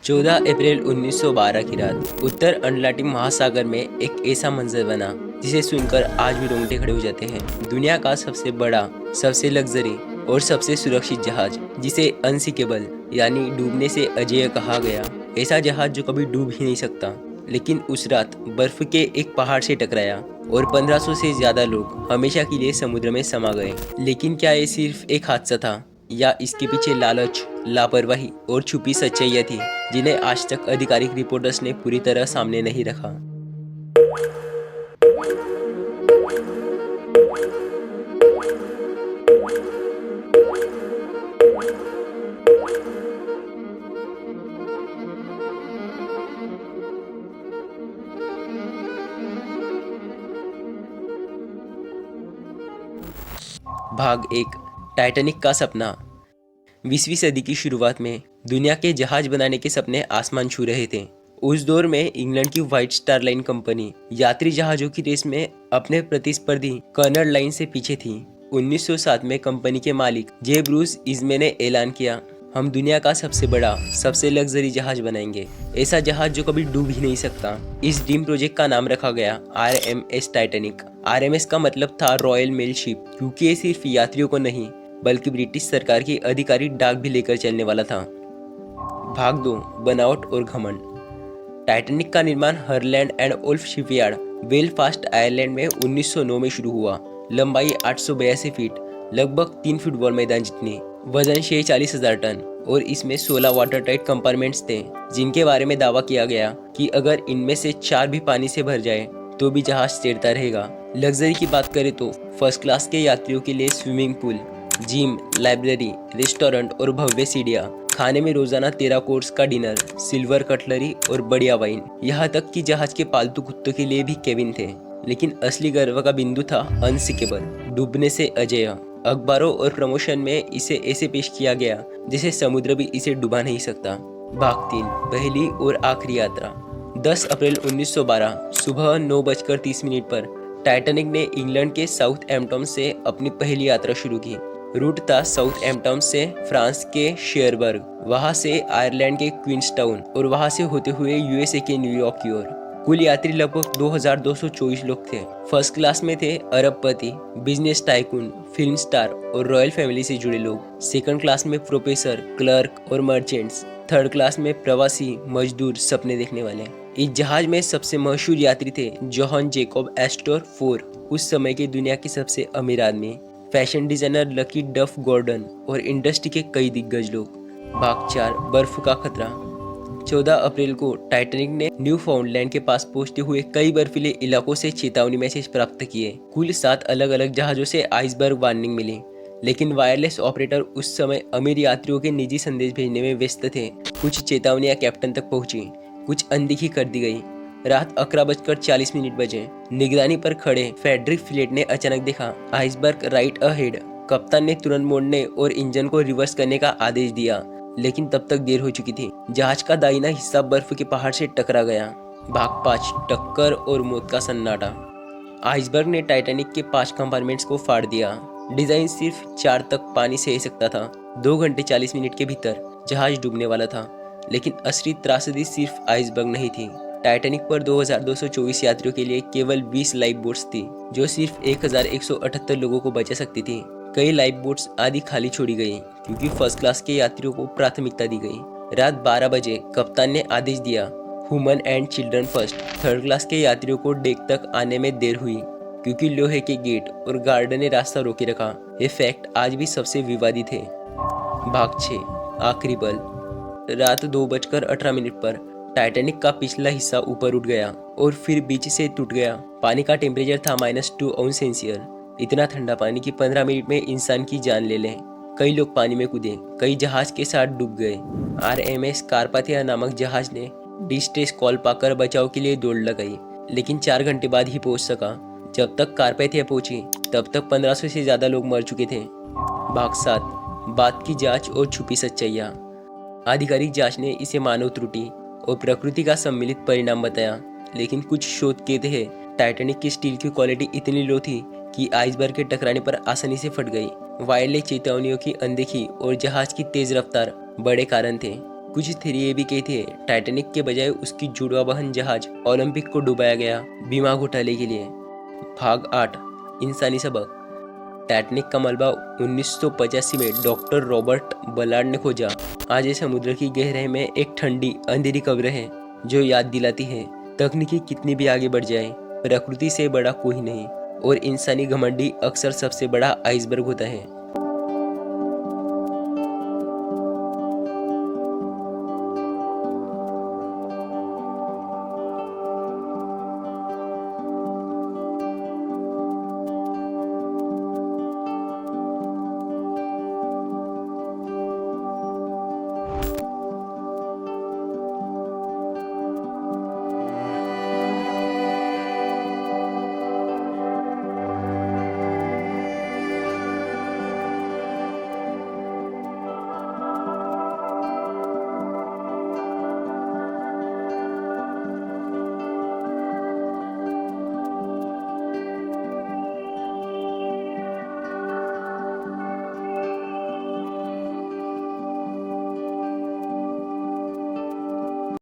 14 अप्रैल 1912 की रात उत्तर अटलांटिक महासागर में एक ऐसा मंजर बना जिसे सुनकर आज भी रोंगटे खड़े हो जाते हैं। दुनिया का सबसे बड़ा, सबसे लग्जरी और सबसे सुरक्षित जहाज, जिसे अनसिंकेबल यानी डूबने से अजेय कहा गया। ऐसा जहाज जो कभी डूब ही नहीं सकता, लेकिन उस रात बर्फ के एक पहाड़ से टकराया और 1500 से ज्यादा लोग हमेशा के लिए समुद्र में समा गए। लेकिन क्या ये सिर्फ एक हादसा था, या इसके पीछे लालच, लापरवाही और छुपी सच्चाइयाँ थी जिन्हें आज तक आधिकारिक रिपोर्टर्स ने पूरी तरह सामने नहीं रखा। भाग 1, टाइटैनिक का सपना। 20वीं सदी की शुरुआत में दुनिया के जहाज बनाने के सपने आसमान छू रहे थे। उस दौर में इंग्लैंड की व्हाइट स्टार लाइन कंपनी यात्री जहाजों की रेस में अपने प्रतिस्पर्धी कनर्ड लाइन से पीछे थी। 1907 में कंपनी के मालिक जे ब्रूस इज़मे ने ऐलान किया, हम दुनिया का सबसे बड़ा, सबसे लग्जरी जहाज बनाएंगे, ऐसा जहाज जो कभी डूब ही नहीं सकता। इस ड्रीम प्रोजेक्ट का नाम रखा गया RMS टाइटैनिक। RMS का मतलब था रॉयल मेल शिप, क्योंकि ये सिर्फ यात्रियों को नहीं बल्कि ब्रिटिश सरकार की आधिकारिक डाक भी लेकर चलने वाला था। भाग 2, बनावट और घमंड। टाइटैनिक का निर्माण Harland and ओल्फ shipyard, Belfast Ireland में 1909 में शुरू हुआ। लंबाई 882 फीट, लगभग 3 फुटबॉल मैदान जितनी, वजन 46,000 टन और इसमें 16 वाटर टाइट कंपार्टमेंट्स थे, जिनके बारे में दावा किया गया कि अगर इनमें से 4 भी पानी से भर जाए तो भी जहाज तैरता रहेगा। लग्जरी की बात करें तो फर्स्ट क्लास के यात्रियों के लिए swimming pool, gym, library, restaurant और भव्य सीढ़ियाँ। खाने में रोजाना 13 कोर्स का डिनर, सिल्वर कटलरी और बढ़िया वाइन। यहाँ तक कि जहाज के पालतू कुत्तों के लिए भी केबिन थे। लेकिन असली गर्व का बिंदु था अनसिंकेबल, डूबने से अजेय। अखबारों और प्रमोशन में इसे ऐसे पेश किया गया जैसे समुद्र भी इसे डुबा नहीं सकता। भाग 3, पहली और आखिरी यात्रा। 10 अप्रैल 1912 सुबह 9:30 पर टाइटैनिक ने इंग्लैंड के साउथ एम्पटन से अपनी पहली यात्रा शुरू की। रूट था साउथ एम्पटन से फ्रांस के शेरबर्ग, वहां से आयरलैंड के क्वींसटाउन और वहां से होते हुए USA के न्यूयॉर्क की ओर। कुल यात्री लगभग 2224 लोग थे। फर्स्ट क्लास में थे अरबपति, बिजनेस टाइकून, फिल्म स्टार और रॉयल फैमिली से जुड़े लोग। सेकंड क्लास में प्रोफेसर, क्लर्क और मर्चेंट्स। थर्ड क्लास में प्रवासी, मजदूर, सपने देखने वाले। इस जहाज में सबसे मशहूर यात्री थे जोहान जैकब एस्टर फोर, उस समय के दुनिया के सबसे अमीर आदमी, फैशन डिजाइनर लकी डफ गॉर्डन और इंडस्ट्री के कई दिग्गज लोग। भाग 4, बर्फ का खतरा। 14 अप्रैल को टाइटैनिक ने न्यू फाउंडलैंड के पास पहुंचते हुए कई बर्फीले इलाकों से चेतावनी मैसेज प्राप्त किए। कुल 7 अलग अलग जहाजों से आइसबर्ग वार्निंग मिली, लेकिन वायरलेस ऑपरेटर उस समय अमीर यात्रियों के निजी संदेश भेजने में व्यस्त थे। कुछ चेतावनियां कैप्टन तक पहुंची, कुछ अनदेखी कर दी गई। रात 11:40 बजे निगरानी पर खड़े फेडरिक फ्लेट ने अचानक देखा आइसबर्ग राइट अहेड। कप्तान ने तुरंत मोड़ने और इंजन को रिवर्स करने का आदेश दिया, लेकिन तब तक देर हो चुकी थी। जहाज का दाहिना हिस्सा बर्फ के पहाड़ से टकरा गया। भाग 5, टक्कर और मौत का सन्नाटा। आइसबर्ग ने टाइटैनिक के 5 कंपार्टमेंट्स को फाड़ दिया। डिजाइन सिर्फ 4 तक पानी सह सकता था। 2 घंटे 40 मिनट के भीतर जहाज डूबने वाला था। लेकिन असली त्रासदी सिर्फ आइसबर्ग नहीं थी। टाइटैनिक पर 2224 यात्रियों के लिए केवल 20 लाइफ बोट्स थी, जो सिर्फ 1178 लोगों को बचा सकती थी। कई लाइफ बोट्स आधी खाली छोड़ी गई क्योंकि फर्स्ट क्लास के यात्रियों को प्राथमिकता दी गई। रात 12 बजे कप्तान ने आदेश दिया, women and children first. Third class के यात्रियों को डेक तक आने में देर हुई क्योंकि लोहे के गेट और गार्ड ने रास्ता रोके रखा। ये फैक्ट आज भी सबसे विवादित है। भाग 6, आखिरी पल। रात 2:18 पर टाइटैनिक का पिछला हिस्सा ऊपर उठ गया और फिर बीच से टूट गया। पानी का टेम्परेचर था -2 अंश सेल्सियस। इतना ठंडा पानी कि 15 मिनट में इंसान की जान ले लें। कई लोग पानी में कूदे, कई जहाज के साथ डूब गए। RMS कारपाथिया नामक जहाज ने डिस्ट्रेस कॉल पाकर बचाव के लिए दौड़ लगाई, लेकिन 4 घंटे बाद ही पहुंच सका। जब तक कारपाथिया पहुंची तब तक 1500 से ज्यादा लोग मर चुके थे। भाग 7, बात की जांच और छुपी सच्चाइयाँ। आधिकारिक जांच ने इसे मानव त्रुटि और प्रकृति का सम्मिलित परिणाम बताया, लेकिन कुछ शोध कहते हैं टाइटैनिक की स्टील की क्वालिटी इतनी लो थी कि आइसबर्ग के टकराने पर आसानी से फट गई। वायरलेस चेतावनियों की अनदेखी और जहाज की तेज रफ्तार बड़े कारण थे। कुछ थ्योरी ये भी कहती है टाइटैनिक के बजाय उसकी जुड़वा वहन जहाज ओलंपिक को डुबाया गया बीमा घोटाले के लिए। भाग 8 इंसानी सबक। टाइटैनिक का मलबा 1985 में डॉक्टर रॉबर्ट बलार्ड ने खोजा। आज ये समुद्र की गहराई में एक ठंडी अंधेरी कब्र है जो याद दिलाती है तकनीकी कितनी भी आगे बढ़ जाए प्रकृति से बड़ा कोई नहीं और इंसानी घमंडी अक्सर सबसे बड़ा आइसबर्ग होता है।